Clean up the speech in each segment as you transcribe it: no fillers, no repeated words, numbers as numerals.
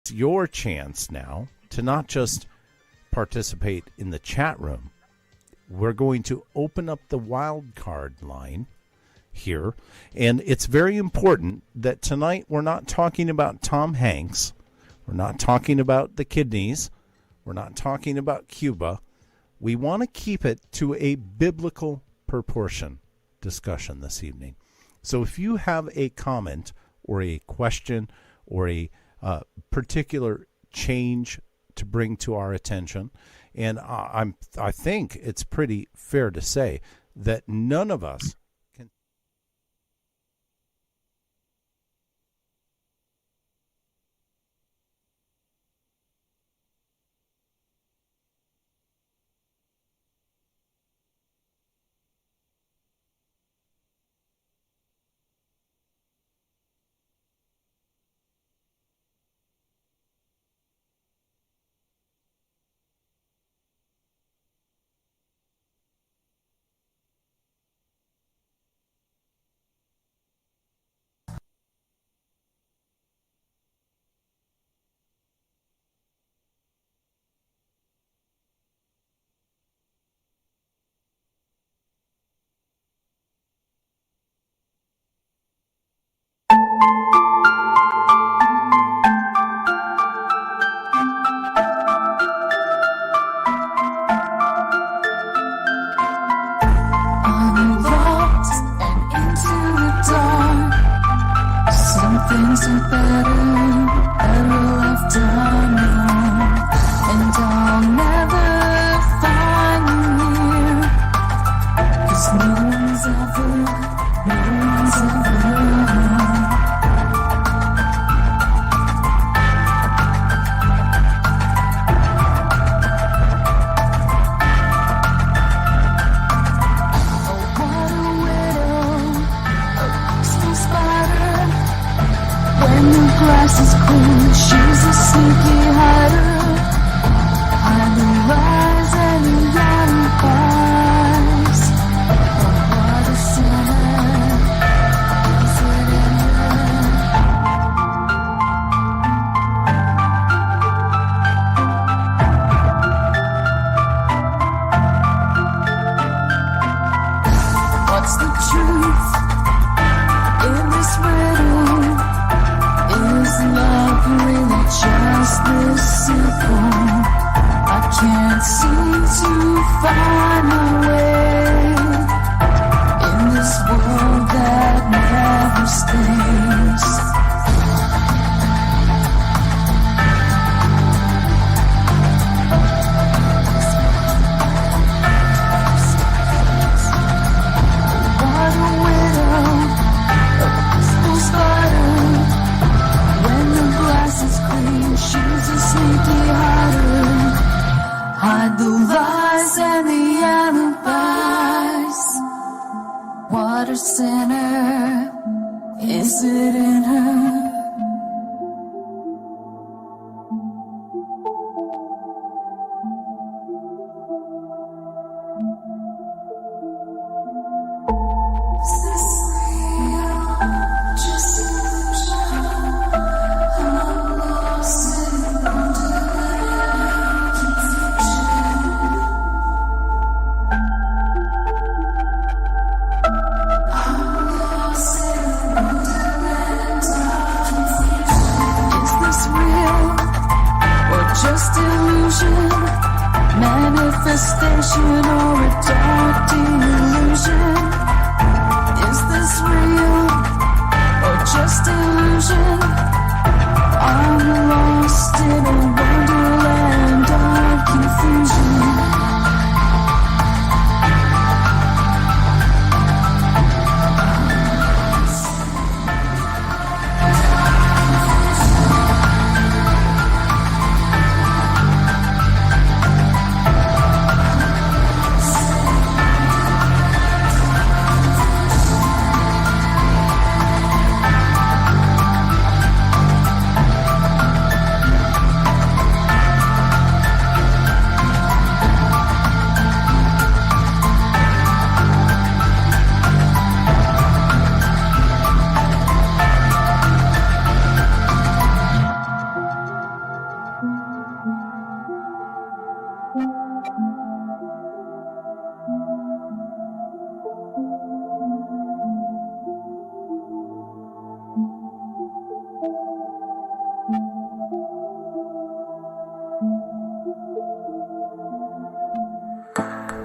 It's your chance now to not just participate in the chat room. We're going to open up the wild card line here, and it's very important that tonight we're not talking about Tom Hanks. We're not talking about the kidneys. We're not talking about Cuba. We want to keep it to a biblical proportion discussion this evening. So if you have a comment or a question or a particular change to bring to our attention, and I think it's pretty fair to say that none of us can.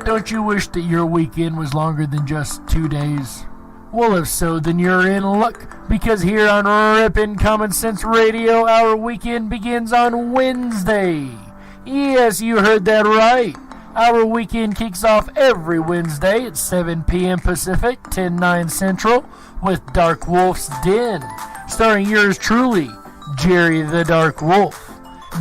Don't you wish that your weekend was longer than just 2 days? Well, if so, then you're in luck, because here on Rippin' Common Sense Radio, our weekend begins on Wednesday. Yes, you heard that right. Our weekend kicks off every Wednesday at 7 p.m. Pacific, 10/9 Central, with DarkWolf's Den, starring yours truly, Jerry the Dark Wolf.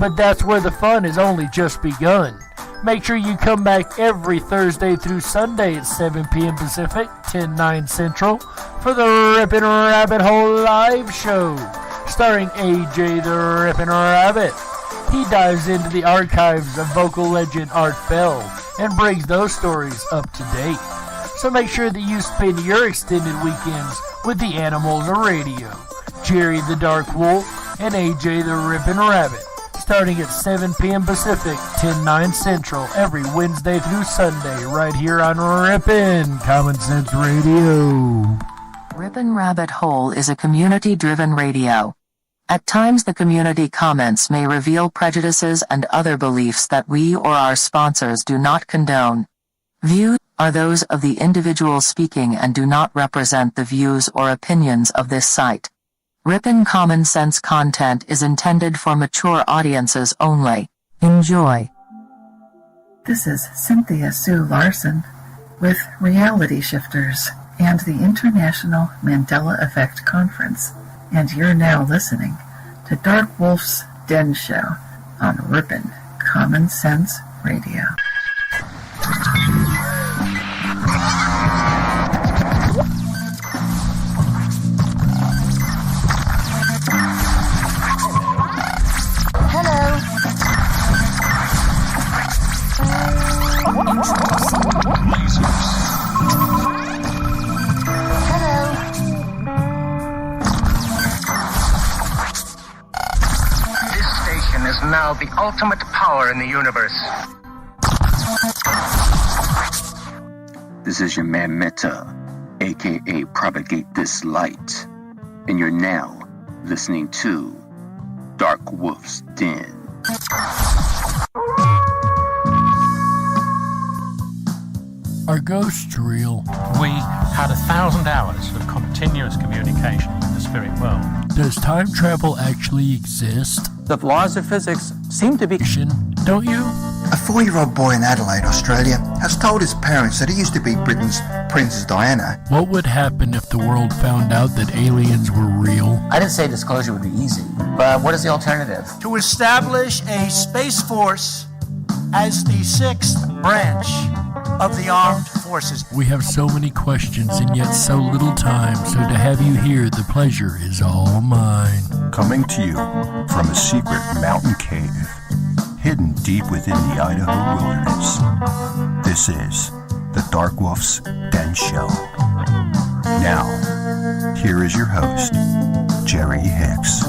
But that's where the fun has only just begun. Make sure you come back every Thursday through Sunday at 7 p.m. Pacific, 10/9 Central, for the Rippin' Rabbit Hole live show, starring AJ the Rippin' Rabbit. He dives into the archives of vocal legend Art Bell and brings those stories up to date. So make sure that you spend your extended weekends with the animals of radio, Jerry the Dark Wolf and AJ the Rippin' Rabbit, starting at 7 p.m. Pacific, 10/9 Central, every Wednesday through Sunday, right here on Rippin' Common Sense Radio. Rippin' Rabbit Hole is a community-driven radio. At times the community comments may reveal prejudices and other beliefs that we or our sponsors do not condone. Views are those of the individual speaking and do not represent the views or opinions of this site. Rippin' Common Sense content is intended for mature audiences only. Enjoy. This is Cynthia Sue Larson with Reality Shifters and the International Mandela Effect Conference, and you're now listening to DarkWolf's Den Show on Rippin' Common Sense Radio. Now the ultimate power in the universe. This is your man Meta, aka Propagate This Light, and you're now listening to DarkWolf's Den. Are ghosts real? We had 1,000 hours of continuous communication with the spirit world. Does time travel actually exist? The laws of physics seem to be... Don't you? A 4-year-old boy in Adelaide, Australia, has told his parents that he used to be Britain's Princess Diana. What would happen if the world found out that aliens were real? I didn't say disclosure would be easy, but what is the alternative? To establish a space force as the 6th branch of the armed forces. We have so many questions and yet so little time, so to have you here, the pleasure is all mine. Coming to you from a secret mountain cave, hidden deep within the Idaho wilderness, this is the DarkWolf's Den Show. Now, here is your host, Jerry Hicks.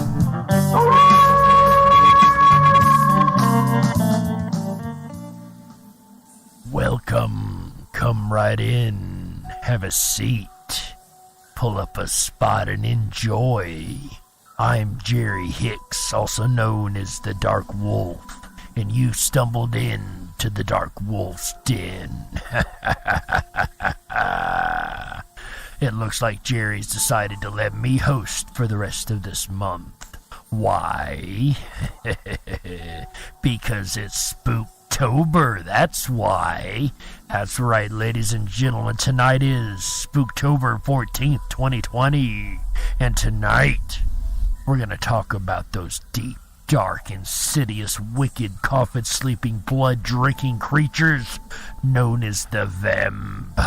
Welcome. Come right in. Have a seat. Pull up a spot and enjoy. I'm Jerry Hicks, also known as the Dark Wolf, and you stumbled in to the DarkWolf's Den. It looks like Jerry's decided to let me host for the rest of this month. Why? Because it's Spooktober, that's why. That's right, ladies and gentlemen, tonight is Spooktober 14th, 2020, and tonight we're going to talk about those deep, dark, insidious, wicked, coffin-sleeping, blood-drinking creatures known as the vampire.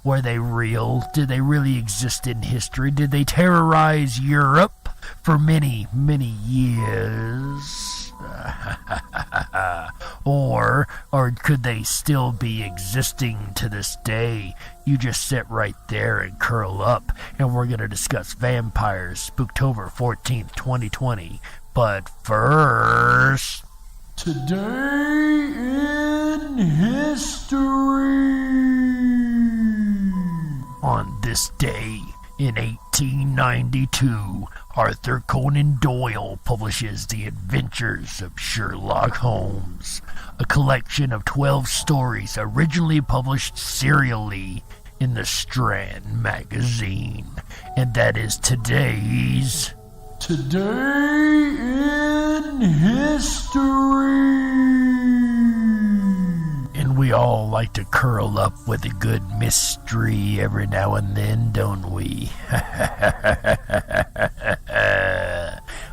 Were they real? Did they really exist in history? Did they terrorize Europe for many, many years? Or could they still be existing to this day? You just sit right there and curl up, and we're going to discuss vampires, Spooktober 14th, 2020. But first, today in history. On this day in 1892, Arthur Conan Doyle publishes The Adventures of Sherlock Holmes, a collection of 12 stories originally published serially in the Strand magazine. And that is today's Today in History. And we all like to curl up with a good mystery every now and then, don't we?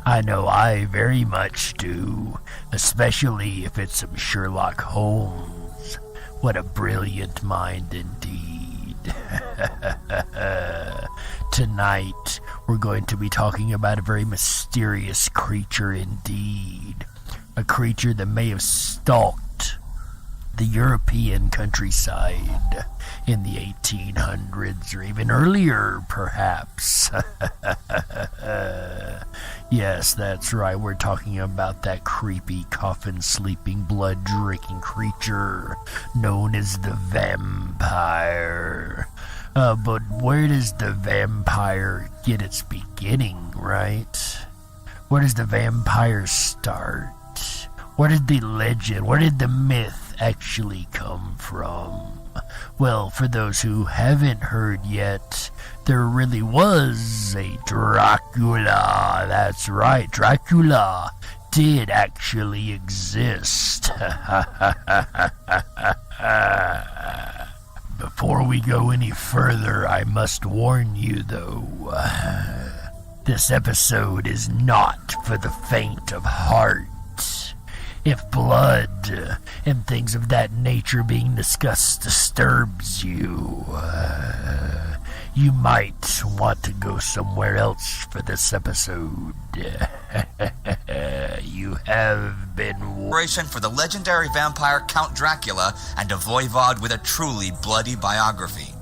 I know I very much do, especially if it's some Sherlock Holmes. What a brilliant mind indeed. Tonight, we're going to be talking about a very mysterious creature indeed. A creature that may have stalked the European countryside in the 1800s, or even earlier, perhaps. Yes, that's right. We're talking about that creepy, coffin-sleeping, blood-drinking creature known as the vampire. But where does the vampire get its beginning, right? Where does the vampire start? Where did the legend, where did the myth actually come from? Well, for those who haven't heard yet, there really was a Dracula. That's right, Dracula did actually exist. Before we go any further, I must warn you, though, this episode is not for the faint of heart. If blood and things of that nature being discussed disturbs you, you might want to go somewhere else for this episode. You have been for the legendary vampire Count Dracula and a voivod with a truly bloody biography.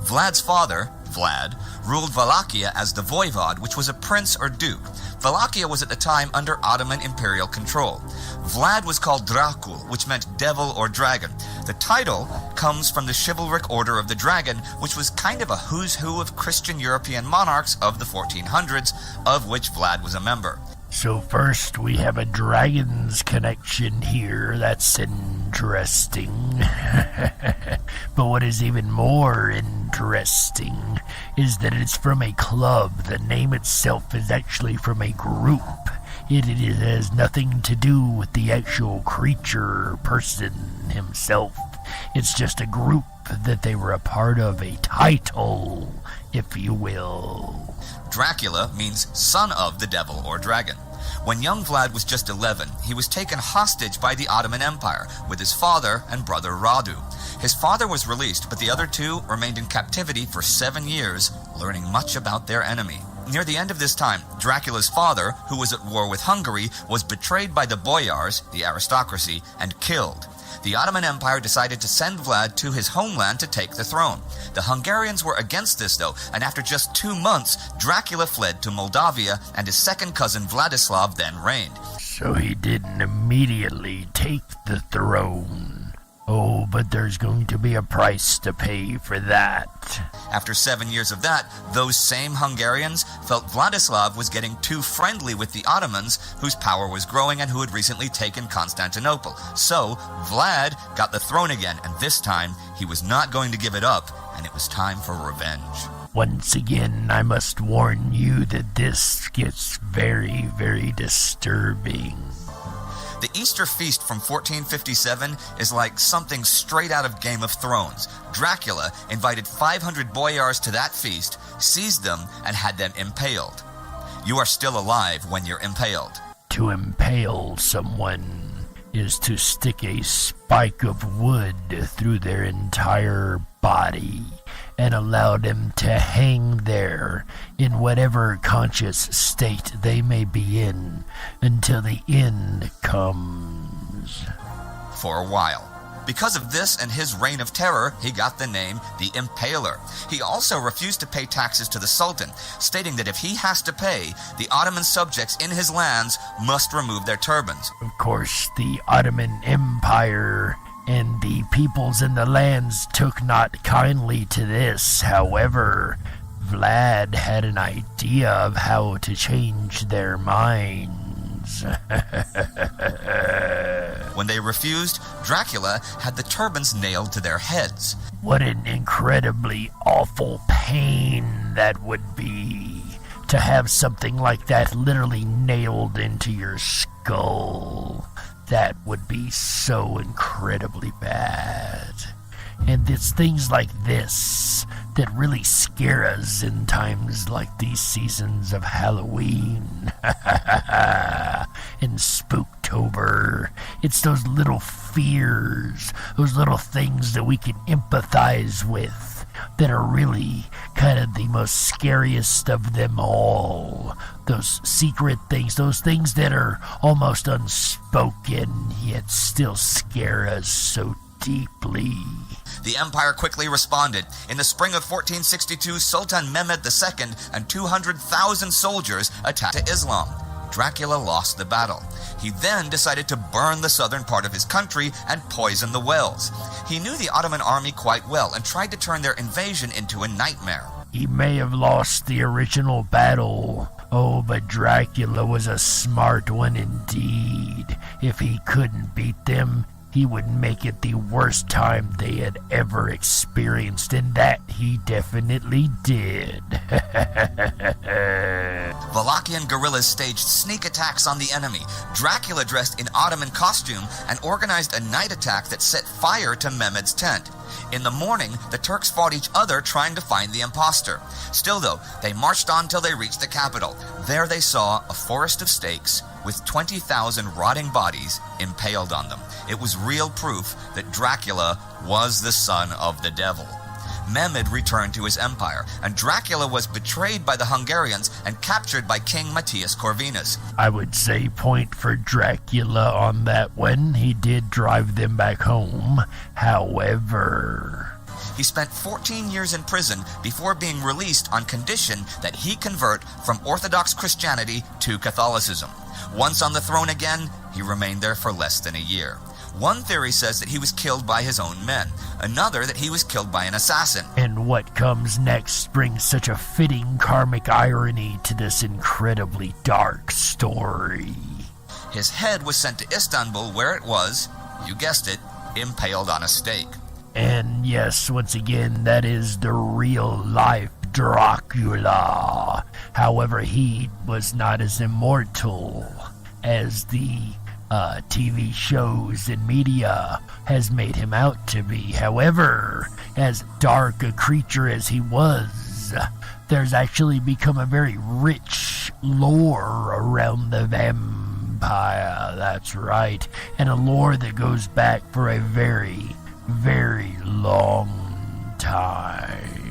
Vlad's father, Vlad, ruled Wallachia as the voivod, which was a prince or duke. Wallachia was at the time under Ottoman imperial control. Vlad was called Dracul, which meant devil or dragon. The title comes from the chivalric order of the dragon, which was kind of a who's who of Christian European monarchs of the 1400s, of which Vlad was a member. So first we have a dragon's connection here. That's interesting. But what is even more interesting is that it's from a club. The name itself is actually from a group. It has nothing to do with the actual creature or person himself. It's just a group that they were a part of, a title, if you will. Dracula means son of the devil or dragon. When young Vlad was just 11, he was taken hostage by the Ottoman Empire with his father and brother Radu. His father was released, but the other two remained in captivity for 7 years, learning much about their enemy. Near the end of this time, Dracula's father, who was at war with Hungary, was betrayed by the boyars, the aristocracy, and killed. The Ottoman Empire decided to send Vlad to his homeland to take the throne. The Hungarians were against this, though, and after just 2 months, Dracula fled to Moldavia, and his second cousin Vladislav then reigned. So he didn't immediately take the throne. Oh, but there's going to be a price to pay for that. After 7 years of that, those same Hungarians felt Vladislav was getting too friendly with the Ottomans, whose power was growing and who had recently taken Constantinople. So, Vlad got the throne again, and this time, he was not going to give it up, and it was time for revenge. Once again, I must warn you that this gets very, very disturbing. The Easter feast from 1457 is like something straight out of Game of Thrones. Dracula invited 500 boyars to that feast, seized them, and had them impaled. You are still alive when you're impaled. To impale someone is to stick a spike of wood through their entire body and allow them to hang there in whatever conscious state they may be in until the end comes. For a while. Because of this and his reign of terror, he got the name the Impaler. He also refused to pay taxes to the Sultan, stating that if he has to pay, the Ottoman subjects in his lands must remove their turbans. Of course, the Ottoman Empire and the peoples in the lands took not kindly to this. However, Vlad had an idea of how to change their minds. When they refused, Dracula had the turbans nailed to their heads. What an incredibly awful pain that would be, to have something like that literally nailed into your skull. That would be so incredibly bad. And it's things like this that really scare us in times like these seasons of Halloween and Spooktober. It's those little fears, those little things that we can empathize with that are really kind of the most scariest of them all. Those secret things, those things that are almost unspoken yet still scare us so deeply. The empire quickly responded. In the spring of 1462, Sultan Mehmed II and 200,000 soldiers attacked Islam. Dracula lost the battle. He then decided to burn the southern part of his country and poison the wells. He knew the Ottoman army quite well and tried to turn their invasion into a nightmare. He may have lost the original battle. Oh, but Dracula was a smart one indeed. If he couldn't beat them, he would make it the worst time they had ever experienced, and that he definitely did. Wallachian guerrillas staged sneak attacks on the enemy. Dracula dressed in Ottoman costume and organized a night attack that set fire to Mehmed's tent. In the morning, the Turks fought each other trying to find the imposter. Still, though, they marched on till they reached the capital. There they saw a forest of stakes with 20,000 rotting bodies impaled on them. It was real proof that Dracula was the son of the devil. Mehmed returned to his empire, and Dracula was betrayed by the Hungarians and captured by King Matthias Corvinus. I would say point for Dracula on that one. He did drive them back home. However, he spent 14 years in prison before being released on condition that he convert from Orthodox Christianity to Catholicism. Once on the throne again, he remained there for less than a year. One theory says that he was killed by his own men. Another that he was killed by an assassin. And what comes next brings such a fitting karmic irony to this incredibly dark story. His head was sent to Istanbul, where it was, you guessed it, impaled on a stake. And yes, once again, that is the real-life Dracula. However, he was not as immortal as the TV shows and media has made him out to be. However, as dark a creature as he was, there's actually become a very rich lore around the vampire. That's right. And a lore that goes back for a very, very long time.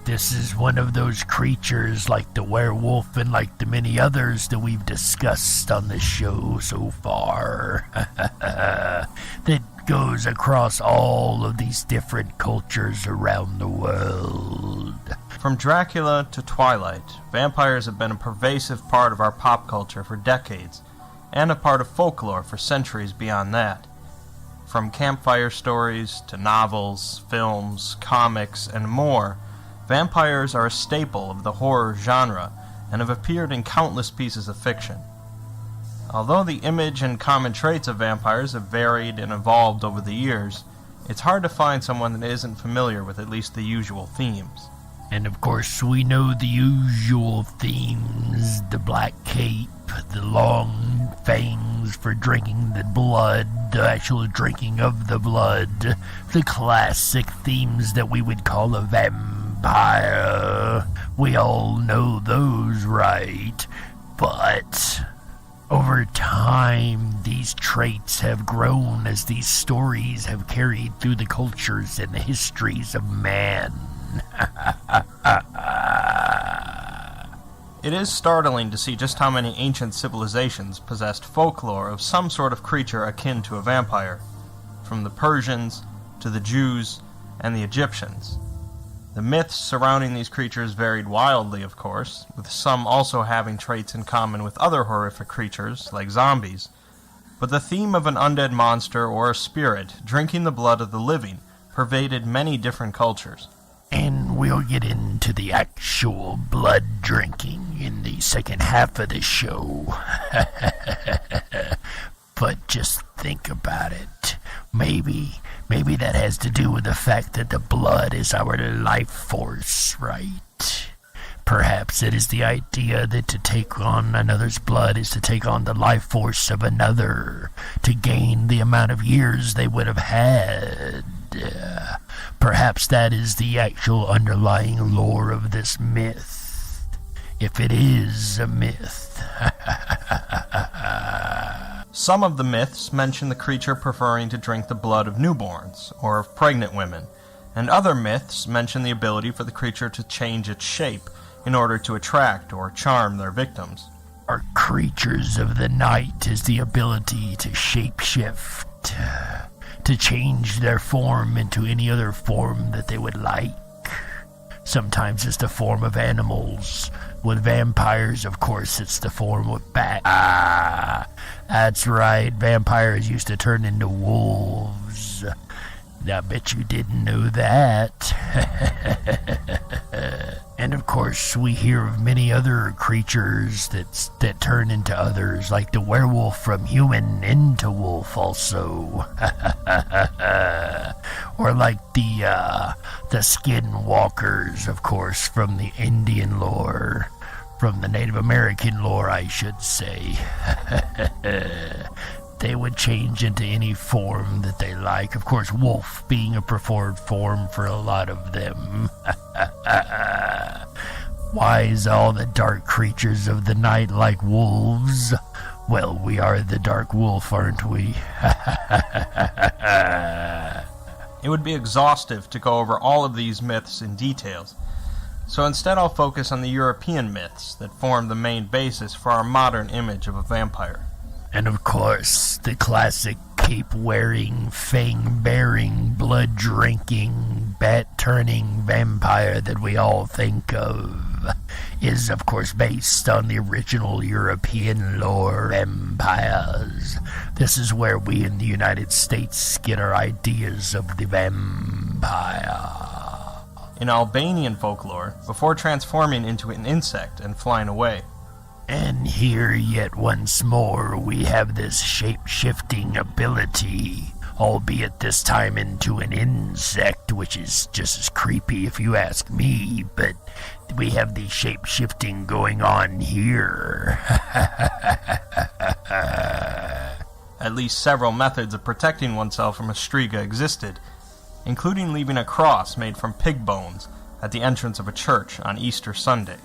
This is one of those creatures like the werewolf and like the many others that we've discussed on the show so far that goes across all of these different cultures around the world. From Dracula to Twilight, vampires have been a pervasive part of our pop culture for decades, and a part of folklore for centuries beyond that. From campfire stories to novels, films, comics, and more, vampires are a staple of the horror genre and have appeared in countless pieces of fiction. Although the image and common traits of vampires have varied and evolved over the years, it's hard to find someone that isn't familiar with at least the usual themes. And of course, we know the usual themes: the black cape, the long fangs for drinking the blood, the actual drinking of the blood, the classic themes that we would call a vampire. We all know those, right? But over time, these traits have grown as these stories have carried through the cultures and the histories of man. It is startling to see just how many ancient civilizations possessed folklore of some sort of creature akin to a vampire, from the Persians to the Jews and the Egyptians. The myths surrounding these creatures varied wildly, of course, with some also having traits in common with other horrific creatures, like zombies, but the theme of an undead monster or a spirit drinking the blood of the living pervaded many different cultures. And we'll get into the the actual blood drinking in the second half of the show. But just think about it. Maybe that has to do with the fact that the blood is our life force, right? Perhaps it is the idea that to take on another's blood is to take on the life force of another, to gain the amount of years they would have had. Perhaps that is the actual underlying lore of this myth. If it is a myth. Some of the myths mention the creature preferring to drink the blood of newborns or of pregnant women, and other myths mention the ability for the creature to change its shape in order to attract or charm their victims. Our creatures of the night is the ability to shapeshift, to change their form into any other form that they would like. Sometimes it's the form of animals. With vampires, of course, it's the form of bat. That's right, vampires used to turn into wolves. I bet you didn't know that. And of course, we hear of many other creatures that turn into others, like the werewolf from human into wolf also. Or like the skinwalkers, of course, from the Indian lore. From the Native American lore, I should say. They would change into any form that they like. Of course, wolf being a preferred form for a lot of them. Why is all the dark creatures of the night like wolves? Well, we are the dark wolf, aren't we? It would be exhaustive to go over all of these myths in details, so instead I'll focus on the European myths that form the main basis for our modern image of a vampire. And of course, the classic cape-wearing, fang-bearing, blood-drinking, bat-turning vampire that we all think of is, of course, based on the original European lore vampires. This is where we in the United States get our ideas of the vampire. In Albanian folklore, before transforming into an insect and flying away. And here yet once more we have this shape-shifting ability, albeit this time into an insect, which is just as creepy if you ask me, but we have the shape-shifting going on here. At least several methods of protecting oneself from a striga existed, including leaving a cross made from pig bones at the entrance of a church on Easter Sunday.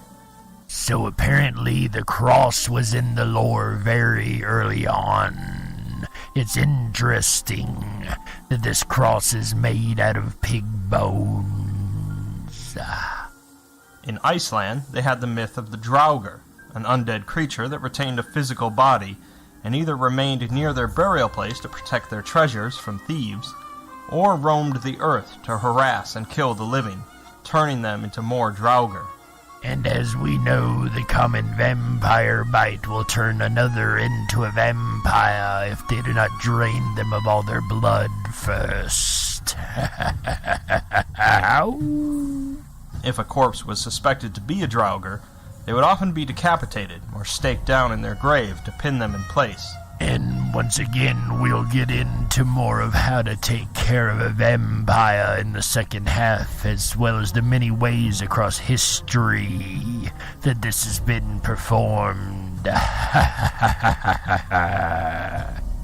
So apparently the cross was in the lore very early on. It's interesting that this cross is made out of pig bones. In Iceland, they had the myth of the Draugr, an undead creature that retained a physical body and either remained near their burial place to protect their treasures from thieves, or roamed the earth to harass and kill the living, turning them into more Draugr. And as we know, the common vampire bite will turn another into a vampire if they do not drain them of all their blood first. If a corpse was suspected to be a Draugr, they would often be decapitated or staked down in their grave to pin them in place. And once again, we'll get into more of how to take care of a vampire in the second half, as well as the many ways across history that this has been performed.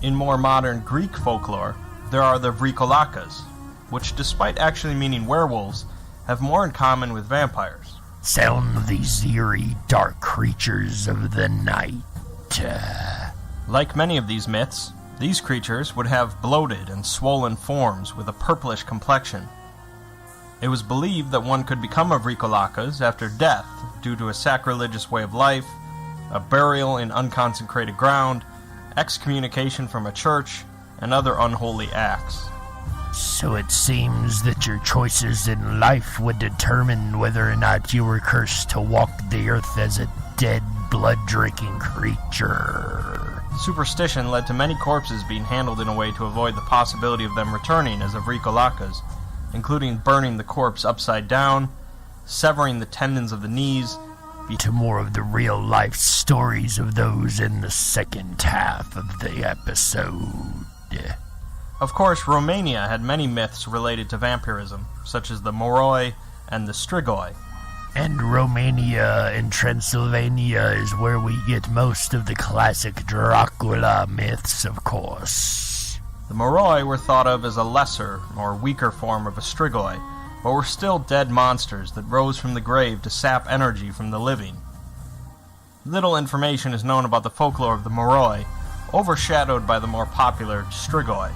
In more modern Greek folklore, there are the Vrikolakas, which, despite actually meaning werewolves, have more in common with vampires. Sound of these eerie, dark creatures of the night. Like many of these myths, these creatures would have bloated and swollen forms with a purplish complexion. It was believed that one could become a Vrikolakas after death due to a sacrilegious way of life, a burial in unconsecrated ground, excommunication from a church, and other unholy acts. So it seems that your choices in life would determine whether or not you were cursed to walk the earth as a dead, blood-drinking creature. Superstition led to many corpses being handled in a way to avoid the possibility of them returning as a Vrikolakas, including burning the corpse upside down, severing the tendons of the knees. To more of the real-life stories of those in the second half of the episode. Of course, Romania had many myths related to vampirism, such as the Moroi and the Strigoi. And Romania and Transylvania is where we get most of the classic Dracula myths, of course. The Moroi were thought of as a lesser or weaker form of a Strigoi, but were still dead monsters that rose from the grave to sap energy from the living. Little information is known about the folklore of the Moroi, overshadowed by the more popular Strigoi.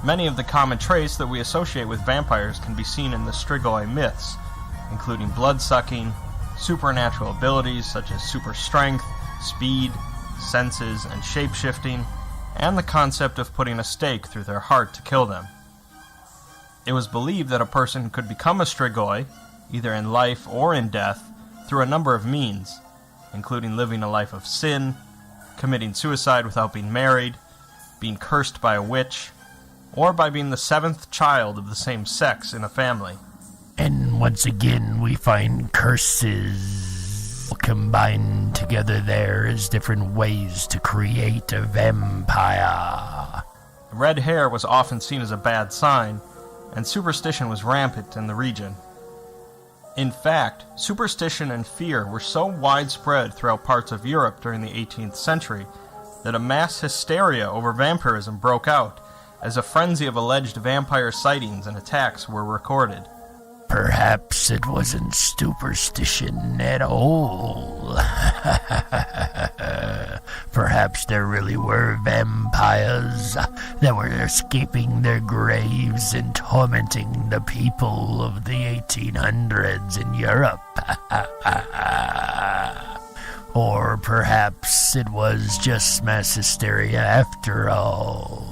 Many of the common traits that we associate with vampires can be seen in the Strigoi myths, including blood-sucking, supernatural abilities such as super strength, speed, senses, and shape-shifting, and the concept of putting a stake through their heart to kill them. It was believed that a person could become a Strigoi, either in life or in death, through a number of means, including living a life of sin, committing suicide without being married, being cursed by a witch, or by being the seventh child of the same sex in a family. And once again, we find curses combined together there as different ways to create a vampire. Red hair was often seen as a bad sign, and superstition was rampant in the region. In fact, superstition and fear were so widespread throughout parts of Europe during the 18th century that a mass hysteria over vampirism broke out, as a frenzy of alleged vampire sightings and attacks were recorded. Perhaps it wasn't superstition at all. Perhaps there really were vampires that were escaping their graves and tormenting the people of the 1800s in Europe. Or perhaps it was just mass hysteria after all.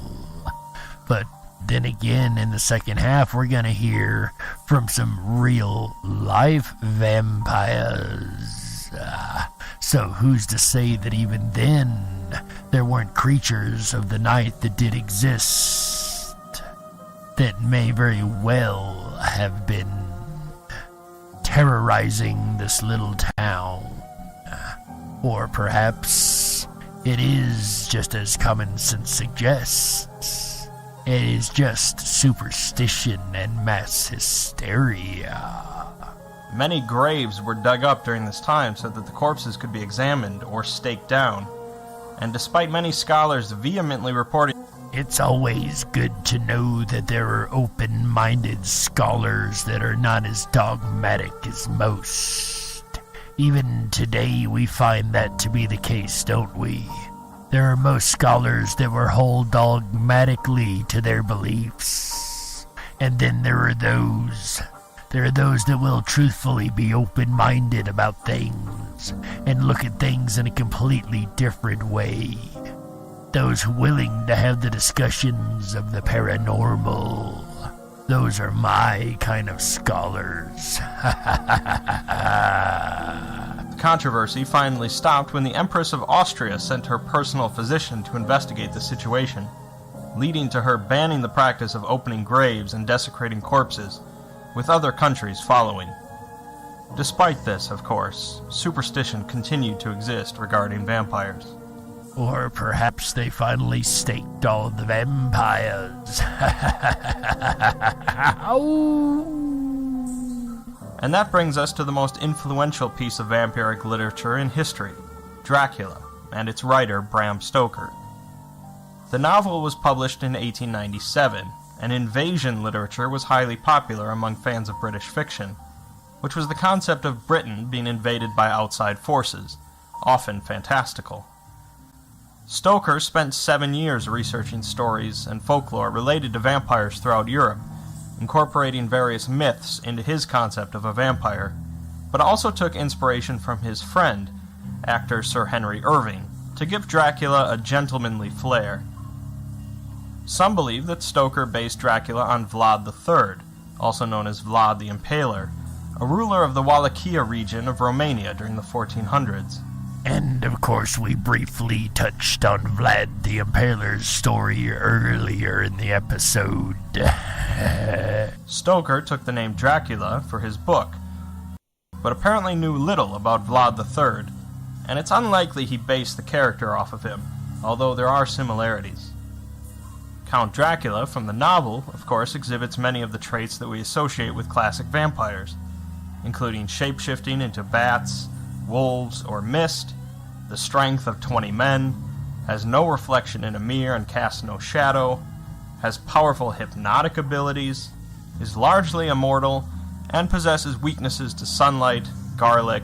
But then again, in the second half, we're going to hear from some real-life vampires. So who's to say that even then, there weren't creatures of the night that did exist, that may very well have been terrorizing this little town? Or perhaps it is just as common sense suggests. It is just superstition and mass hysteria. Many graves were dug up during this time so that the corpses could be examined or staked down. And despite many scholars vehemently reporting, it's always good to know that there are open-minded scholars that are not as dogmatic as most. Even today we find that to be the case, don't we? There are most scholars that will hold dogmatically to their beliefs. And then there are those that will truthfully be open-minded about things and look at things in a completely different way. Those willing to have the discussions of the paranormal. Those are my kind of scholars. Controversy finally stopped when the Empress of Austria sent her personal physician to investigate the situation, leading to her banning the practice of opening graves and desecrating corpses, with other countries following. Despite this, of course, superstition continued to exist regarding vampires. Or perhaps they finally staked all the vampires. And that brings us to the most influential piece of vampiric literature in history, Dracula, and its writer, Bram Stoker. The novel was published in 1897, and invasion literature was highly popular among fans of British fiction, which was the concept of Britain being invaded by outside forces, often fantastical. Stoker spent 7 years researching stories and folklore related to vampires throughout Europe, incorporating various myths into his concept of a vampire, but also took inspiration from his friend, actor Sir Henry Irving, to give Dracula a gentlemanly flair. Some believe that Stoker based Dracula on Vlad III, also known as Vlad the Impaler, a ruler of the Wallachia region of Romania during the 1400s. And, of course, we briefly touched on Vlad the Impaler's story earlier in the episode. Stoker took the name Dracula for his book, but apparently knew little about Vlad III, and it's unlikely he based the character off of him, although there are similarities. Count Dracula from the novel, of course, exhibits many of the traits that we associate with classic vampires, including shape-shifting into bats, wolves, or mist, the strength of 20 men, has no reflection in a mirror and casts no shadow, has powerful hypnotic abilities, is largely immortal, and possesses weaknesses to sunlight, garlic,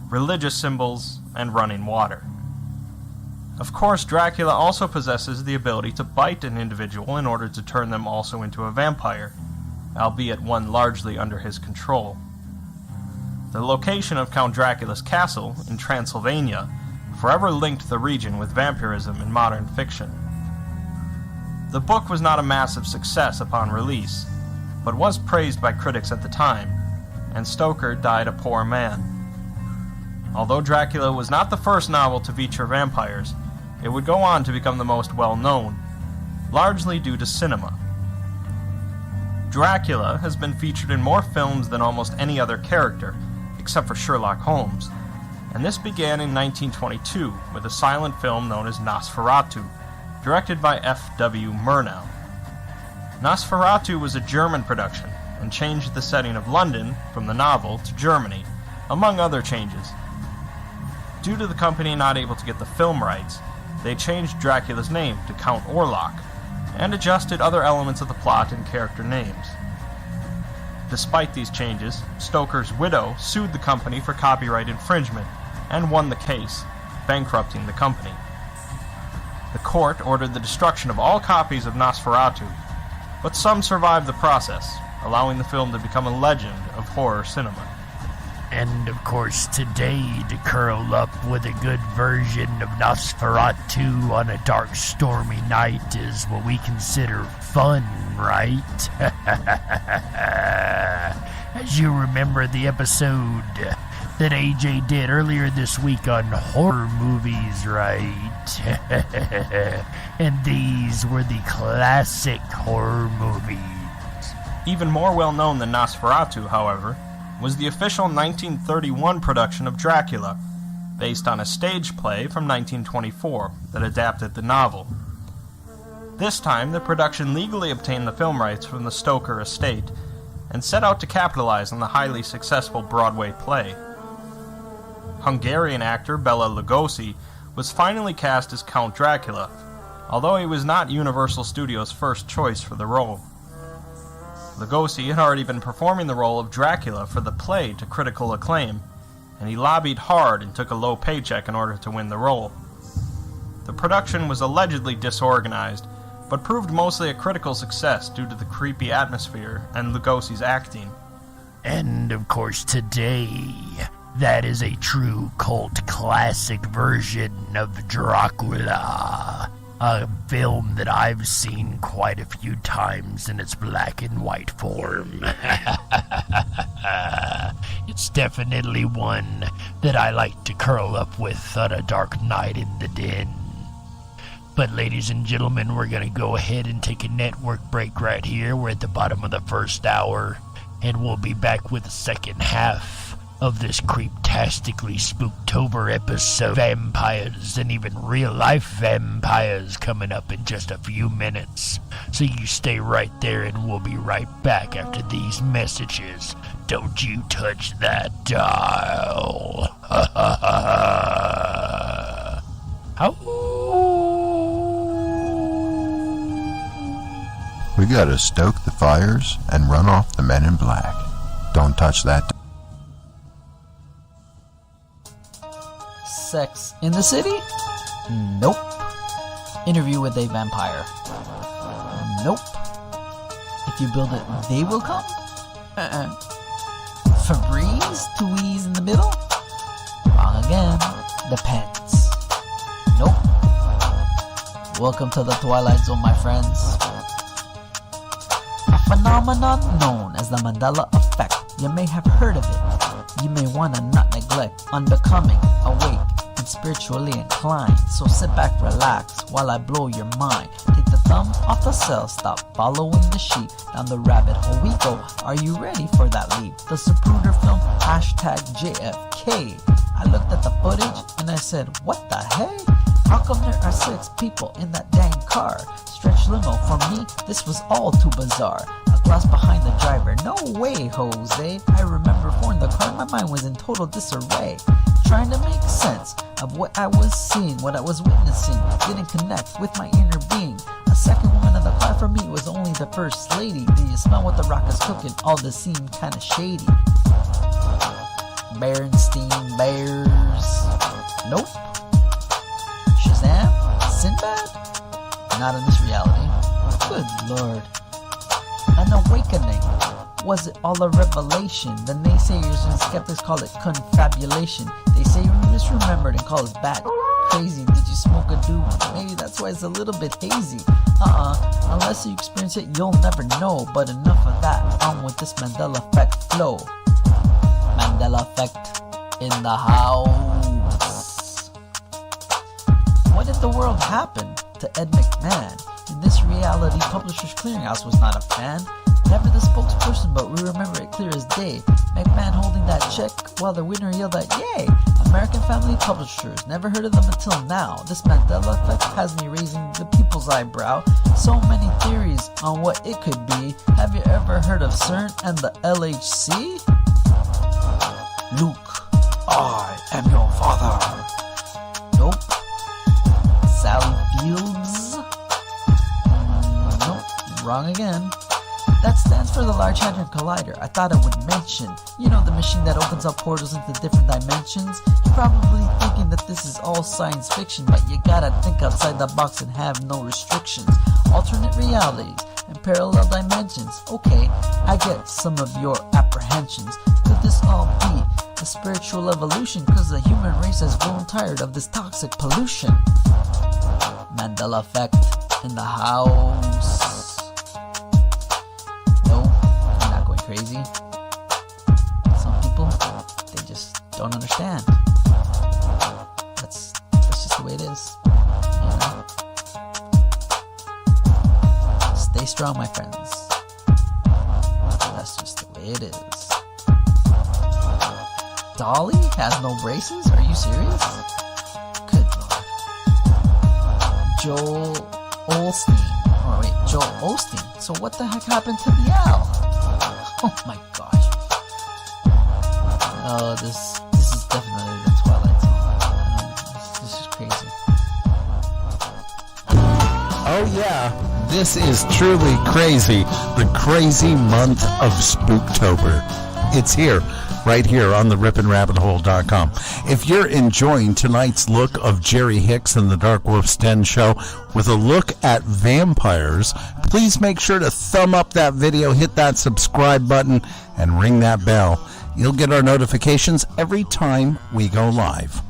religious symbols, and running water. Of course, Dracula also possesses the ability to bite an individual in order to turn them also into a vampire, albeit one largely under his control. The location of Count Dracula's castle in Transylvania forever linked the region with vampirism in modern fiction. The book was not a massive success upon release, but was praised by critics at the time, and Stoker died a poor man. Although Dracula was not the first novel to feature vampires, it would go on to become the most well-known, largely due to cinema. Dracula has been featured in more films than almost any other character, except for Sherlock Holmes, and this began in 1922 with a silent film known as Nosferatu, directed by F.W. Murnau. Nosferatu was a German production and changed the setting of London from the novel to Germany, among other changes. Due to the company not able to get the film rights, they changed Dracula's name to Count Orlok and adjusted other elements of the plot and character names. Despite these changes, Stoker's widow sued the company for copyright infringement and won the case, bankrupting the company. The court ordered the destruction of all copies of Nosferatu, but some survived the process, allowing the film to become a legend of horror cinema. And, of course, today, to curl up with a good version of Nosferatu on a dark, stormy night is what we consider fun, right? As you remember the episode that AJ did earlier this week on horror movies, right? And these were the classic horror movies. Even more well-known than Nosferatu, however, was the official 1931 production of Dracula, based on a stage play from 1924 that adapted the novel. This time, the production legally obtained the film rights from the Stoker estate and set out to capitalize on the highly successful Broadway play. Hungarian actor Bela Lugosi was finally cast as Count Dracula, although he was not Universal Studios' first choice for the role. Lugosi had already been performing the role of Dracula for the play to critical acclaim, and he lobbied hard and took a low paycheck in order to win the role. The production was allegedly disorganized, but proved mostly a critical success due to the creepy atmosphere and Lugosi's acting. And, of course, today, that is a true cult classic version of Dracula. A film that I've seen quite a few times in its black and white form. It's definitely one that I like to curl up with on a dark night in the den. But ladies and gentlemen, we're going to go ahead and take a network break right here. We're at the bottom of the first hour, and we'll be back with the second half of this creeptastically spooktober episode. Vampires and even real-life vampires coming up in just a few minutes. So you stay right there and we'll be right back after these messages. Don't you touch that dial. We gotta stoke the fires and run off the men in black. Don't touch that. Sex in the city? Nope. Interview with a vampire? Nope. If you build it, they will come? Febreze? Tweeze in the middle? Wrong again. Depends. Nope. Welcome to the Twilight Zone, my friends. A phenomenon known as the Mandela effect. You may have heard of it. You may want to not neglect unbecoming, awake, and spiritually inclined. So sit back, relax, while I blow your mind. Take the thumb off the cell, stop following the sheep. Down the rabbit hole we go. Are you ready for that leap? The Zapruder film, #JFK. I looked at the footage and I said, what the hey? How come there are 6 people in that dang car? Stretch limo, for me, this was all too bizarre. A glass behind the driver, no way, Jose. I remember in the car, my mind was in total disarray. Trying to make sense of what I was seeing, what I was witnessing. Didn't connect with my inner being. A second woman in the car for me was only the first lady. Do you smell what the rock is cooking? All this seemed kinda shady. Berenstein Bears. Nope. Shazam? Sinbad? Not in this reality. Good lord. An awakening. Was it all a revelation? The naysayers and skeptics call it confabulation. They say you misremembered and call us bat crazy. Did you smoke a doobie? Maybe that's why it's a little bit hazy. Unless you experience it, you'll never know. But enough of that. On with this Mandela effect flow. Mandela effect in the house. What in the world happened to Ed McMahon? In this reality, Publishers Clearinghouse was not a fan. Never the spokesperson, but we remember it clear as day. McMahon holding that check while the winner yelled out, yay! American Family Publishers, never heard of them until now. This Mandela effect has me raising the people's eyebrow. So many theories on what it could be. Have you ever heard of CERN and the LHC? Luke, I am your father. Nope. Sally Fields? Nope, wrong again. That stands for the Large Hadron Collider. I thought it would mention, you know, the machine that opens up portals into different dimensions. You're probably thinking that this is all science fiction, but you gotta think outside the box and have no restrictions. Alternate realities and parallel dimensions. Okay, I get some of your apprehensions. Could this all be a spiritual evolution? Cause the human race has grown tired of this toxic pollution. Mandela effect in the house. Crazy. Some people, they just don't understand. That's just the way it is. You know? Stay strong, my friends. That's just the way it is. Dolly has no braces? Are you serious? Good lord. Joel Osteen. So what the heck happened to the owl? Oh my gosh. Oh, this is definitely the Twilight Zone. This is crazy. Oh yeah, this is truly crazy. The crazy month of Spooktober. It's here, right here on the RippinRabbitHole.com. If you're enjoying tonight's look of Jerry Hicks and the Darkwolf's Den Show with a look at vampires, please make sure to thumb up that video, hit that subscribe button, and ring that bell. You'll get our notifications every time we go live.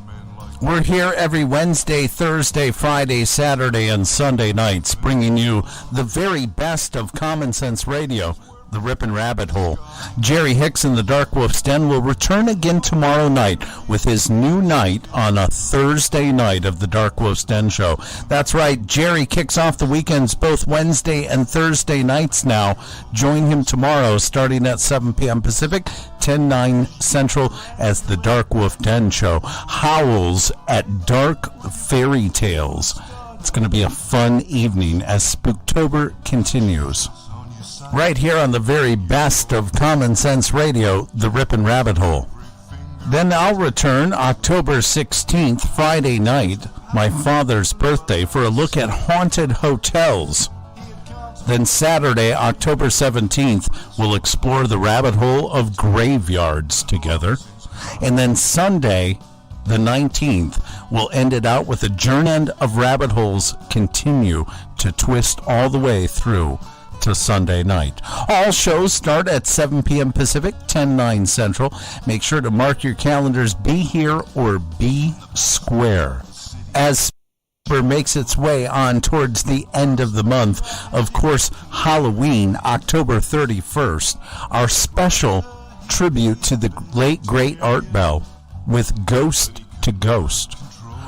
We're here every Wednesday, Thursday, Friday, Saturday, and Sunday nights, bringing you the very best of Common Sense Radio, the Rippin' Rabbit Hole. Jerry Hicks and the Darkwolf's Den will return again tomorrow night with his new night on a Thursday night of the Darkwolf's Den Show. That's right, Jerry kicks off the weekends both Wednesday and Thursday nights now. Join him tomorrow starting at 7 p.m. Pacific, 10/9 Central as the Darkwolf Den Show. Howls at Dark Fairy Tales. It's going to be a fun evening as Spooktober continues. Right here on the very best of Common Sense Radio, the Rippin' Rabbit Hole. Then I'll return October 16th, Friday night, my father's birthday, for a look at haunted hotels. Then Saturday, October 17th, we'll explore the rabbit hole of graveyards together. And then Sunday, the 19th, we'll end it out with a journey of rabbit holes continue to twist all the way through to Sunday night. All shows start at 7 p.m. Pacific, 10/9 Central. Make sure to mark your calendars. Be here or be square. As makes its way on towards the end of the month, of course, Halloween, October 31st, our special tribute to the late, great Art Bell with Ghost to Ghost.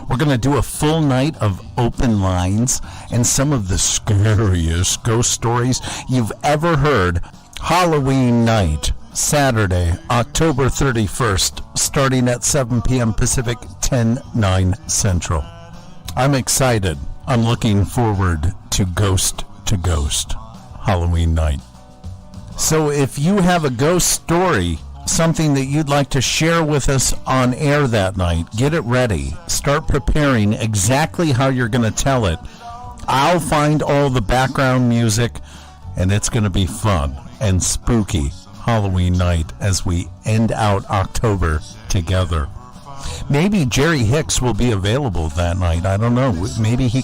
We're going to do a full night of open lines and some of the scariest ghost stories you've ever heard. Halloween night, Saturday, October 31st, starting at 7 p.m. Pacific, 10/9 Central. I'm excited. I'm looking forward to Ghost Halloween night. So if you have a ghost story, something that you'd like to share with us on air that night, get it ready. Start preparing exactly how you're going to tell it. I'll find all the background music, and it's going to be fun and spooky Halloween night as we end out October together. Maybe Jerry Hicks will be available that night. I don't know. Maybe he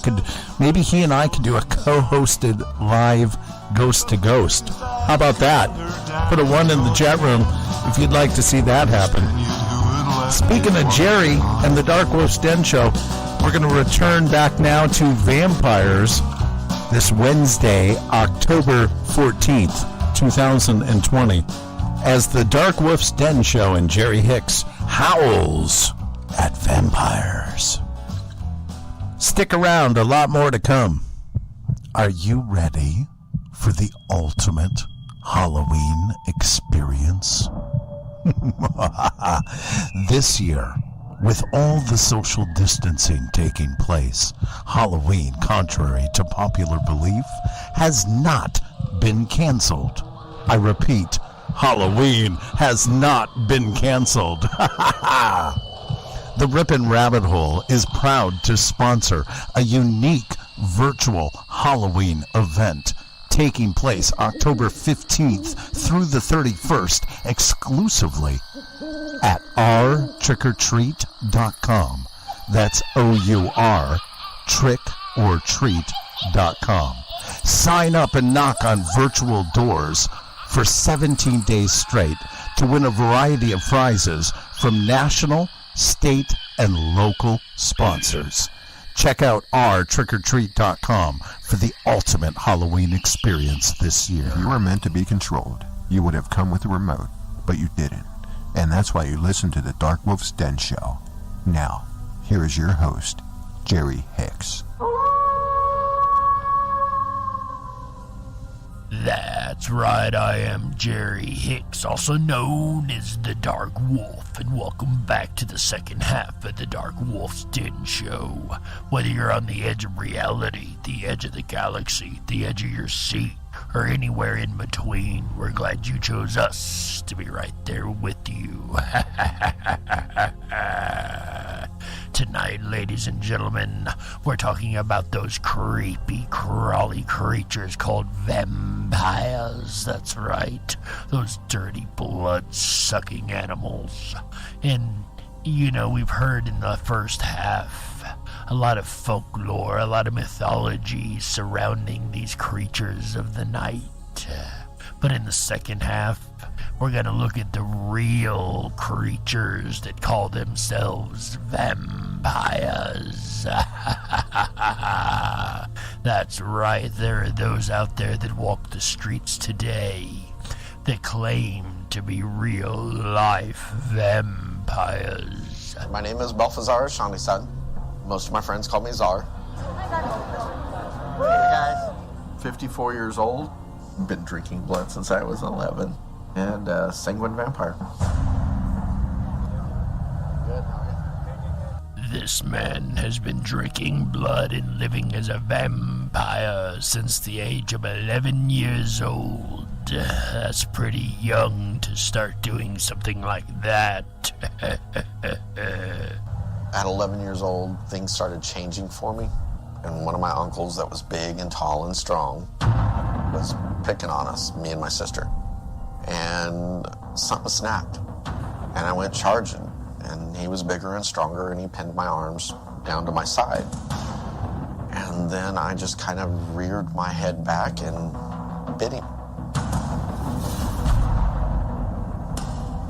and I could do a co-hosted live Ghost to Ghost. How about that? Put a 1 in the chat room if you'd like to see that happen. Speaking of Jerry and the Darkwolf's Den Show, we're going to return back now to vampires this Wednesday, October 14th, 2020, as the Darkwolf's Den Show and Jerry Hicks howls at vampires. Stick around, a lot more to come. Are you ready for the ultimate Halloween experience? This year, with all the social distancing taking place, Halloween, contrary to popular belief, has not been canceled. I repeat, Halloween has not been canceled. The Rippin' Rabbit Hole is proud to sponsor a unique virtual Halloween event taking place October 15th through the 31st exclusively at ourtrickortreat.com. That's O-U-R, trickortreat.com. Sign up and knock on virtual doors for 17 days straight to win a variety of prizes from national, state, and local sponsors. Check out ourtrickortreat.com for the ultimate Halloween experience this year. If you were meant to be controlled, you would have come with a remote, but you didn't. And that's why you listen to the Darkwolf's Den Show. Now, here is your host, Jerry Hicks. That's right, I am Jerry Hicks, also known as the Dark Wolf, and welcome back to the second half of the Darkwolf's Den Show. Whether you're on the edge of reality, the edge of the galaxy, the edge of your seat, or anywhere in between, we're glad you chose us to be right there with you. Tonight, ladies and gentlemen, we're talking about those creepy, crawly creatures called vampires. That's right, those dirty, blood-sucking animals. And, you know, we've heard in the first half a lot of folklore, a lot of mythology surrounding these creatures of the night. But in the second half, we're going to look at the real creatures that call themselves vampires. That's right, there are those out there that walk the streets today that claim to be real-life vampires. My name is Balthazar Shani-san. Most of my friends call me Czar. Hey guys. 54 years old. Been drinking blood since I was 11. And sanguine vampire. This man has been drinking blood and living as a vampire since the age of 11 years old. That's pretty young to start doing something like that. At 11 years old, things started changing for me. And one of my uncles that was big and tall and strong was picking on us, me and my sister. And something snapped. And I went charging. And he was bigger and stronger, and he pinned my arms down to my side. And then I just kind of reared my head back and bit him.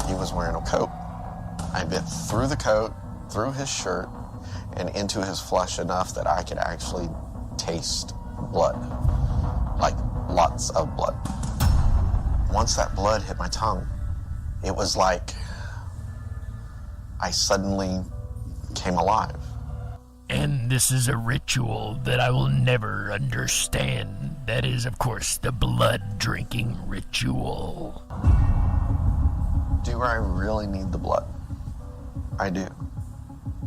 He was wearing a coat. I bit through the coat, through his shirt, and into his flesh enough that I could actually taste blood. Like lots of blood. Once that blood hit my tongue, it was like I suddenly came alive. And this is a ritual that I will never understand. That is, of course, the blood drinking ritual. Do I really need the blood? I do.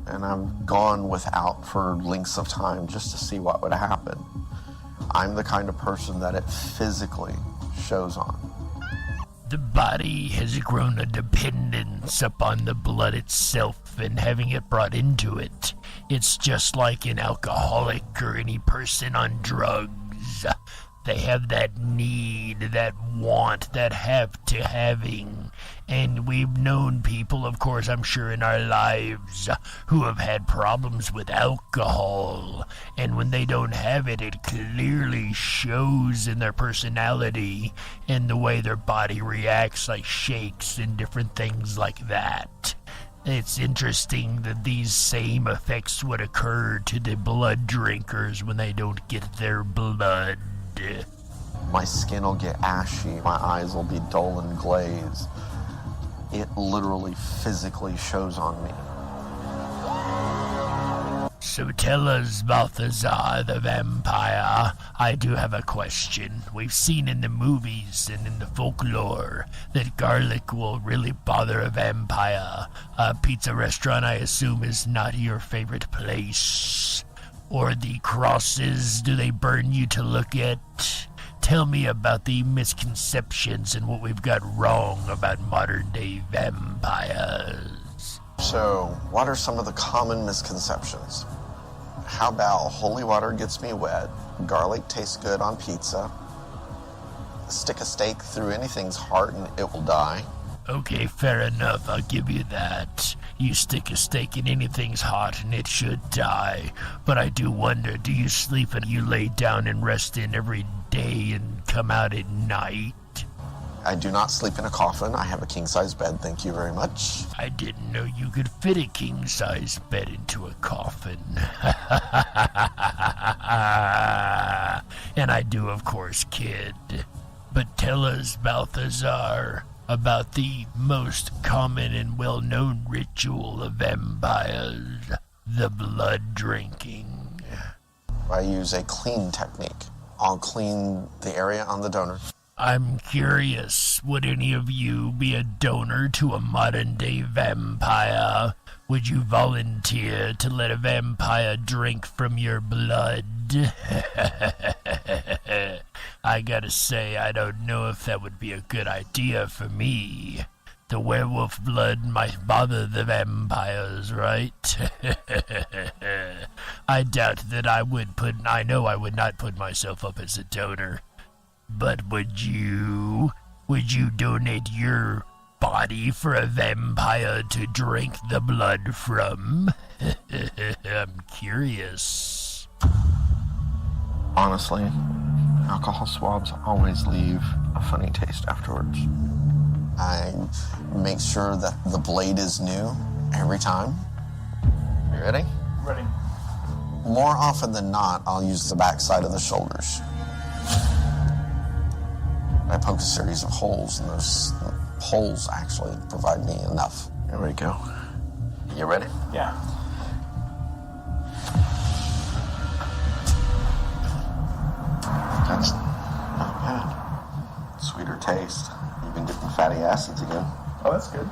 And I've gone without for lengths of time just to see what would happen. I'm the kind of person that it physically shows on. The body has grown a dependence upon the blood itself and having it brought into it. It's just like an alcoholic or any person on drugs. They have that need, that want, that have to having. And we've known people, of course, I'm sure in our lives, who have had problems with alcohol. And when they don't have it, it clearly shows in their personality and the way their body reacts, like shakes and different things like that. It's interesting that these same effects would occur to the blood drinkers when they don't get their blood. My skin will get ashy, my eyes will be dull and glazed. It literally physically shows on me. So tell us, Balthazar the vampire, I do have a question. We've seen in the movies and in the folklore that garlic will really bother a vampire. A pizza restaurant, I assume, is not your favorite place. Or the crosses, do they burn you to look at? Tell me about the misconceptions and what we've got wrong about modern-day vampires. So, what are some of the common misconceptions? How about holy water gets me wet, garlic tastes good on pizza, stick a stake through anything's heart and it will die? Okay, fair enough, I'll give you that. You stick a stake in anything's hot and it should die. But I do wonder, do you sleep and you lay down and rest in every day and come out at night? I do not sleep in a coffin. I have a king-size bed, thank you very much. I didn't know you could fit a king-size bed into a coffin. And I do, of course, kid. But tell us, Balthazar, about the most common and well-known ritual of vampires, the blood drinking. I use a clean technique. I'll clean the area on the donor. I'm curious, would any of you be a donor to a modern-day vampire? Would you volunteer to let a vampire drink from your blood? I gotta say, I don't know if that would be a good idea for me. The werewolf blood might bother the vampires, right? I doubt that I know I would not put myself up as a donor. But would you donate your body for a vampire to drink the blood from? I'm curious. Honestly, alcohol swabs always leave a funny taste afterwards. I make sure that the blade is new every time. You ready? Ready. More often than not, I'll use the back side of the shoulders. I poke a series of holes, and those holes actually provide me enough. Here we go. You ready? Yeah. That's not bad. Sweeter taste. Even getting fatty acids again. Oh, that's good.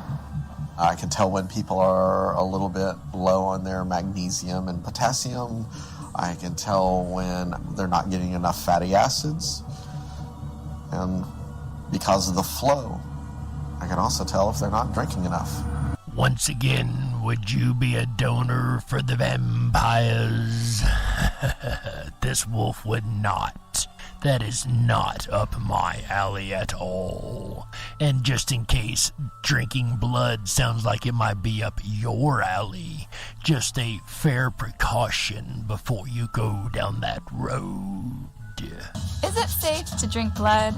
I can tell when people are a little bit low on their magnesium and potassium. I can tell when they're not getting enough fatty acids. And because of the flow, I can also tell if they're not drinking enough. Once again, would you be a donor for the vampires? This wolf would not. That is not up my alley at all. And just in case drinking blood sounds like it might be up your alley, just a fair precaution before you go down that road. Is it safe to drink blood?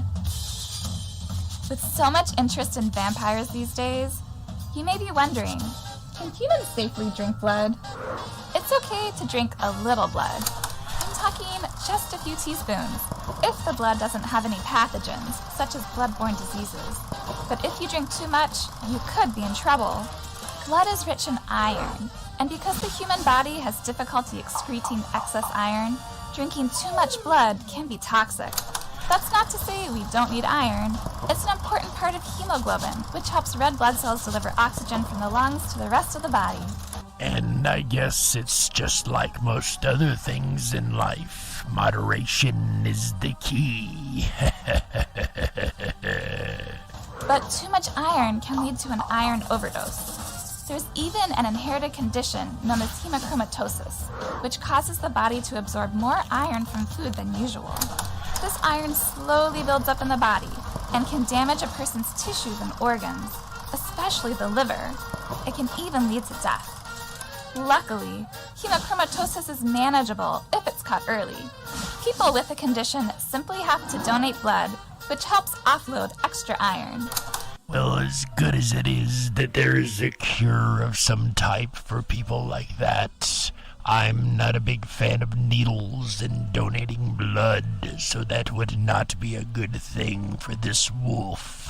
With so much interest in vampires these days, you may be wondering, can humans safely drink blood? It's okay to drink a little blood. I'm talking just a few teaspoons, if the blood doesn't have any pathogens, such as blood-borne diseases. But if you drink too much, you could be in trouble. Blood is rich in iron, And because the human body has difficulty excreting excess iron, drinking too much blood can be toxic. That's not to say we don't need iron. It's an important part of hemoglobin, which helps red blood cells deliver oxygen from the lungs to the rest of the body. And I guess it's just like most other things in life. Moderation is the key. But too much iron can lead to an iron overdose. There's even an inherited condition known as hemochromatosis, which causes the body to absorb more iron from food than usual. This iron slowly builds up in the body and can damage a person's tissues and organs, especially the liver. It can even lead to death. Luckily, hemochromatosis is manageable if it's caught early. People with the condition simply have to donate blood, which helps offload extra iron. Well, as good as it is that there is a cure of some type for people like that, I'm not a big fan of needles and donating blood, so that would not be a good thing for this wolf.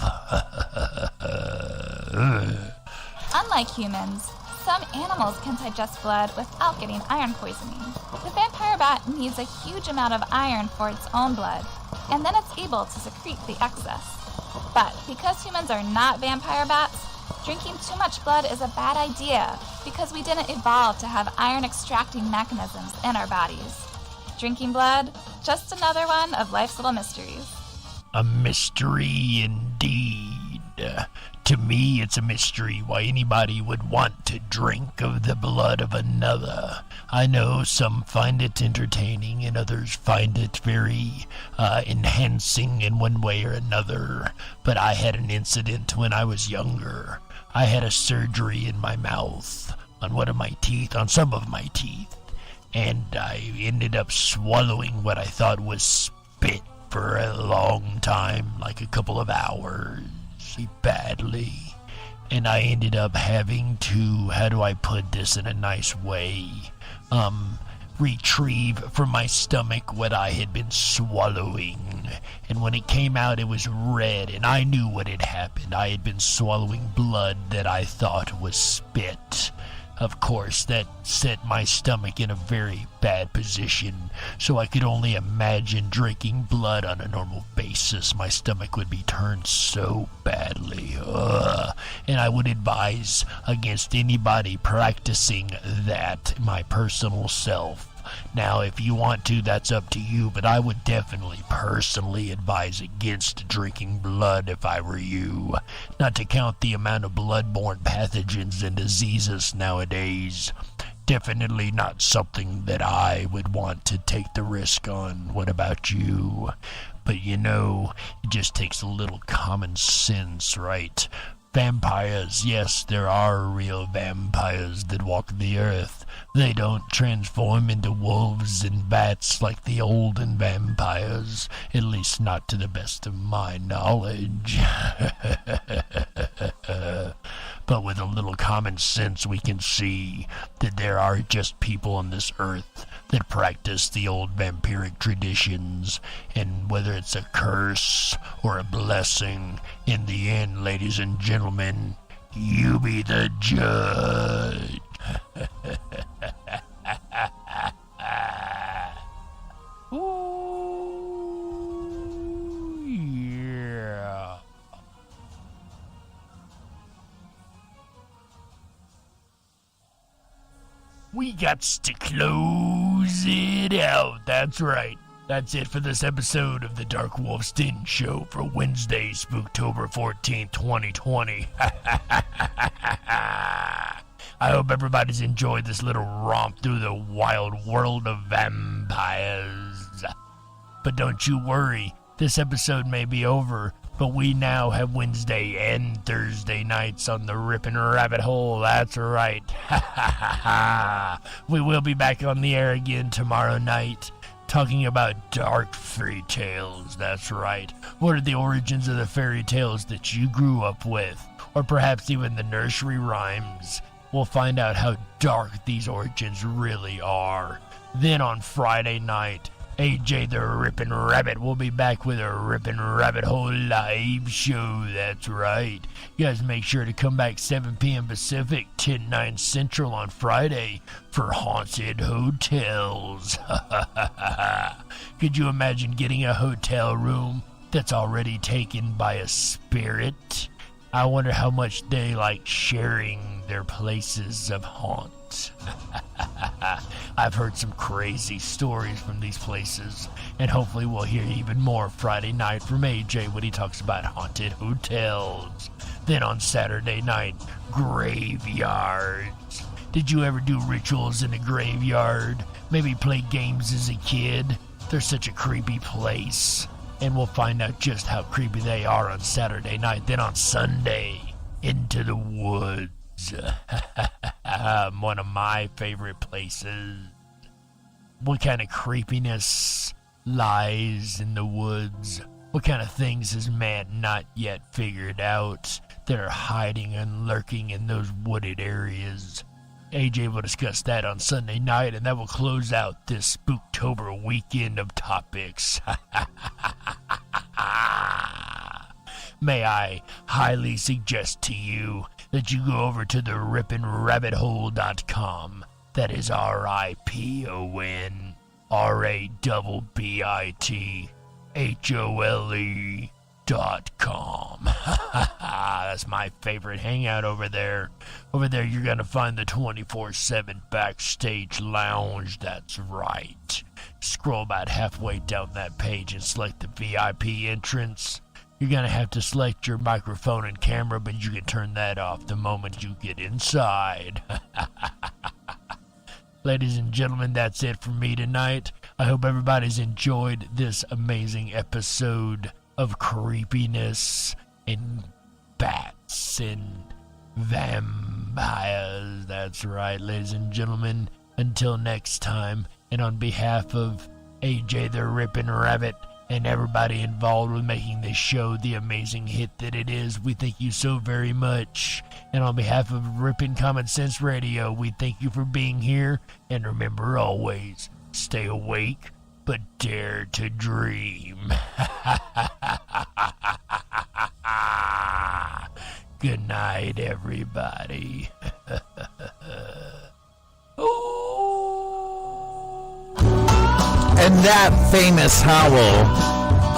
Unlike humans, some animals can digest blood without getting iron poisoning. The vampire bat needs a huge amount of iron for its own blood, and then it's able to secrete the excess. But because humans are not vampire bats, drinking too much blood is a bad idea because we didn't evolve to have iron extracting mechanisms in our bodies. Drinking blood, just another one of life's little mysteries. A mystery indeed. To me, it's a mystery why anybody would want to drink of the blood of another. I know some find it entertaining and others find it very enhancing in one way or another. But I had an incident when I was younger. I had a surgery in my mouth, on one of my teeth, on some of my teeth. And I ended up swallowing what I thought was spit for a long time, like a couple of hours. Badly, and I ended up having to, how do I put this in a nice way, retrieve from my stomach what I had been swallowing, and when it came out it was red, and I knew what had happened. I had been swallowing blood that I thought was spit. Of course, that set my stomach in a very bad position, so I could only imagine drinking blood on a normal basis. My stomach would be turned so badly. And I would advise against anybody practicing that, my personal self. Now, if you want to, that's up to you, but I would definitely personally advise against drinking blood if I were you. Not to count the amount of blood-borne pathogens and diseases nowadays. Definitely not something that I would want to take the risk on. What about you? But you know, it just takes a little common sense, right? Vampires, yes, there are real vampires that walk the earth. They don't transform into wolves and bats like the olden vampires, at least not to the best of my knowledge. But with a little common sense, we can see that there are just people on this earth that practice the old vampiric traditions, and whether it's a curse or a blessing, in the end, ladies and gentlemen, you be the judge. Ooh, yeah. We got to close it out. That's right. That's it for this episode of the DarkWolf's Den Show for Wednesday, Spooktober 14th, 2020. I hope everybody's enjoyed this little romp through the wild world of vampires. But don't you worry, this episode may be over, but we now have Wednesday and Thursday nights on the Rippin' Rabbit Hole. That's right. We will be back on the air again tomorrow night, talking about dark fairy tales. That's right. What are the origins of the fairy tales that you grew up with? Or perhaps even the nursery rhymes? We'll find out how dark these origins really are. Then on Friday night, AJ the Rippin' Rabbit will be back with a Rippin' Rabbit Hole live show. That's right. You guys make sure to come back 7 p.m. Pacific, 10/9 Central on Friday for Haunted Hotels. Could you imagine getting a hotel room that's already taken by a spirit? I wonder how much they like sharing their places of haunt. I've heard some crazy stories from these places, and hopefully we'll hear even more Friday night from AJ when he talks about haunted hotels. Then on Saturday night, graveyards. Did you ever do rituals in a graveyard? Maybe play games as a kid? They're such a creepy place. And we'll find out just how creepy they are on Saturday night. Then on Sunday, Into the Woods. One of my favorite places. What kind of creepiness lies in the woods? What kind of things has man not yet figured out that are hiding and lurking in those wooded areas? AJ will discuss that on Sunday night, and that will close out this Spooktober weekend of topics. May I highly suggest to you that you go over to the rippinrabbithole.com. That is RIPONRABBITHOLE.com. That's my favorite hangout over there. Over there you're going to find the 24/7 backstage lounge. That's right. Scroll about halfway down that page and select the VIP entrance. You're going to have to select your microphone and camera, but you can turn that off the moment you get inside. Ladies and gentlemen, that's it for me tonight. I hope everybody's enjoyed this amazing episode of creepiness and bats and vampires. That's right, ladies and gentlemen. Until next time, and on behalf of AJ the Rippin' Rabbit and everybody involved with making this show the amazing hit that it is, we thank you so very much. And on behalf of Rippin' Common Sense Radio, we thank you for being here. And remember always, stay awake, but dare to dream. Good night, everybody. And that famous howl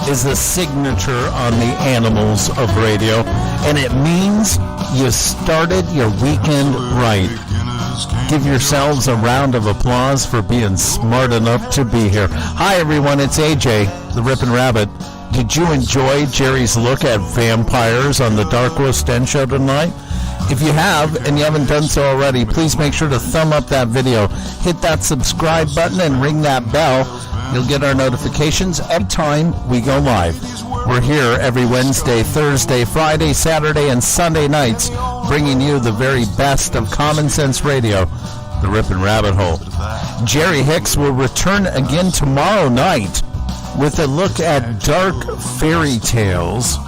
is the signature on the Animals of Radio, and it means you started your weekend right. Give yourselves a round of applause for being smart enough to be here. Hi, everyone. It's AJ, the Rippin' Rabbit. Did you enjoy Jerry's look at vampires on the Darkwolf's Den Show tonight? If you have, and you haven't done so already, please make sure to thumb up that video. Hit that subscribe button and ring that bell. You'll get our notifications every time we go live. We're here every Wednesday, Thursday, Friday, Saturday, and Sunday nights, bringing you the very best of Common Sense Radio, the Rippin' Rabbit Hole. Jerry Hicks will return again tomorrow night with a look at dark fairy tales.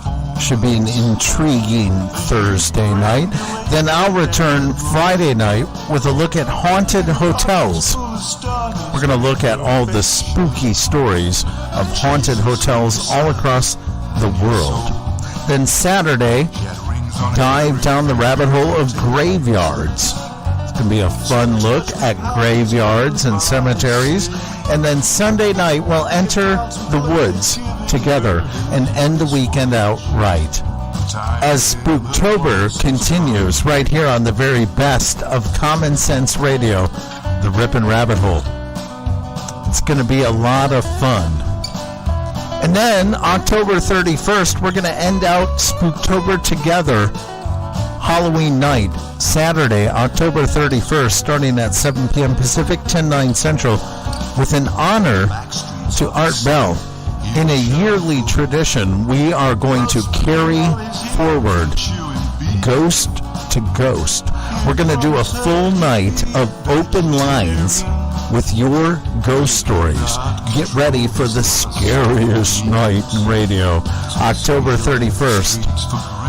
Should be an intriguing Thursday night. Then I'll return Friday night with a look at haunted hotels. We're going to look at all the spooky stories of haunted hotels all across the world. Then Saturday, dive down the rabbit hole of graveyards. It's going to be a fun look at graveyards and cemeteries. And then Sunday night, we'll enter the woods together and end the weekend out right. As Spooktober continues right here on the very best of Common Sense Radio, the Rippin' Rabbit Hole. It's going to be a lot of fun. And then October 31st, we're going to end out Spooktober together. Halloween night, Saturday, October 31st, starting at 7 p.m. Pacific, 10/9 Central, with an honor to Art Bell. In a yearly tradition, we are going to carry forward Ghost to Ghost. We're going to do a full night of open lines with your ghost stories. Get ready for the scariest night in radio, October 31st,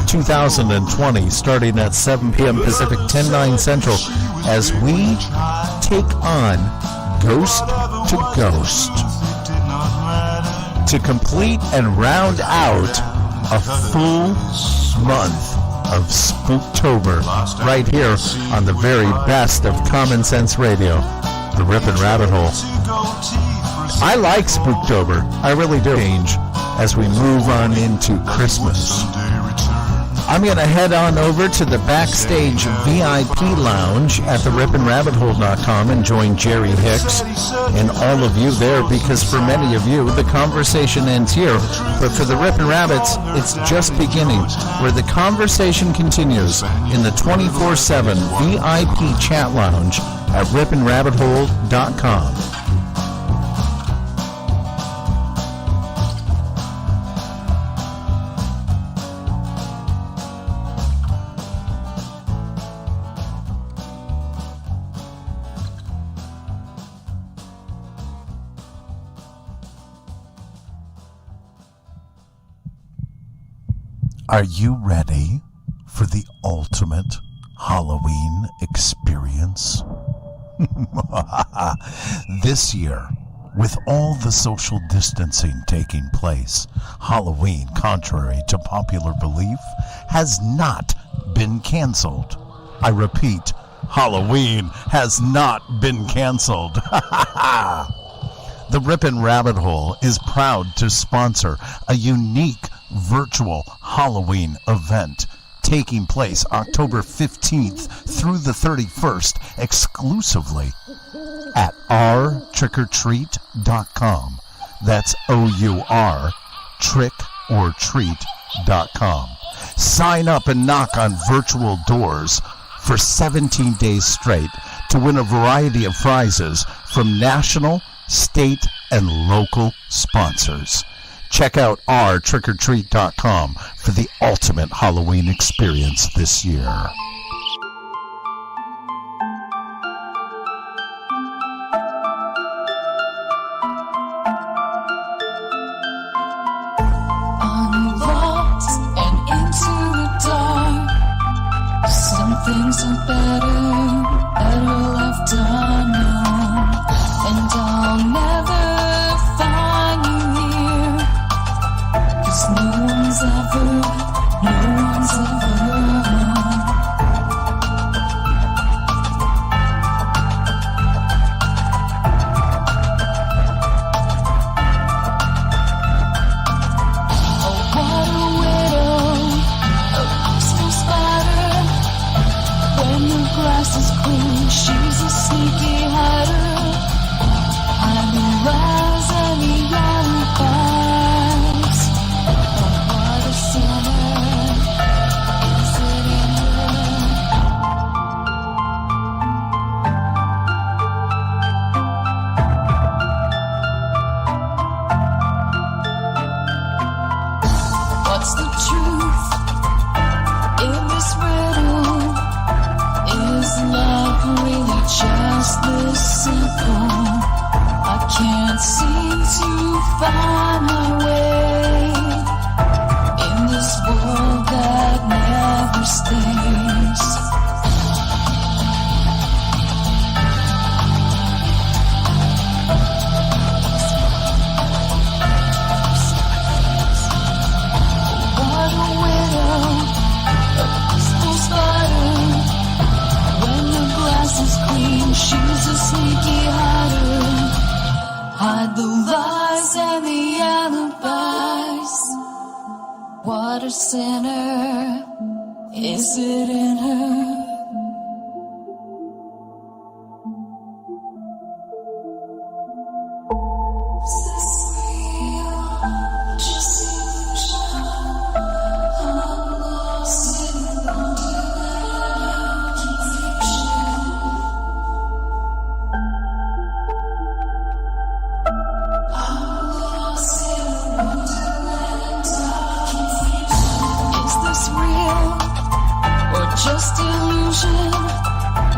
2020, starting at 7 p.m. Pacific, 10/9 Central, as we take on Ghost to Ghost. to complete and round out a full month of Spooktober right here on the very best of Common Sense Radio, the Rippin' Rabbit Hole. I like Spooktober. I really do. Change as we move on into Christmas. I'm going to head on over to the backstage VIP lounge at therippinrabbithole.com and join Jerry Hicks and all of you there, because for many of you, the conversation ends here. But for the Rippin' Rabbits, it's just beginning, where the conversation continues in the 24/7 VIP chat lounge at rippinrabbithole.com. Are you ready for the ultimate Halloween experience? This year, with all the social distancing taking place, Halloween, contrary to popular belief, has not been canceled. I repeat, Halloween has not been canceled. The Rippin' Rabbit Hole is proud to sponsor a unique virtual Halloween event taking place October 15th through the 31st exclusively at ourtrickortreat.com. That's O-U-R, trickortreat.com. Sign up and knock on virtual doors for 17 days straight to win a variety of prizes from national, state, and local sponsors. Check out ourtrickortreat.com for the ultimate Halloween experience this year. I'm lost and into the dark. Some things are better left unknown. And I'll never find you here, 'cause no one's ever Oh, what a widow, a Christmas spider. When the grass is green, she's a sneaky hider. I'm the rise and the alibis. Oh, what a sinner is it in her? What's the truth in this riddle? Is love really just this simple? I can't seem to find my way in this world that never stays. What a widow, a crystal spider. When the glass is clean, she's a sneaky hider. Hide the lies and the alibis. What a sinner is it in her? Is this real? Just illusion. I'm lost in wonderland, confusion. Is this real or just illusion?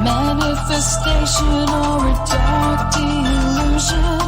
Manifestation or a dark delusion?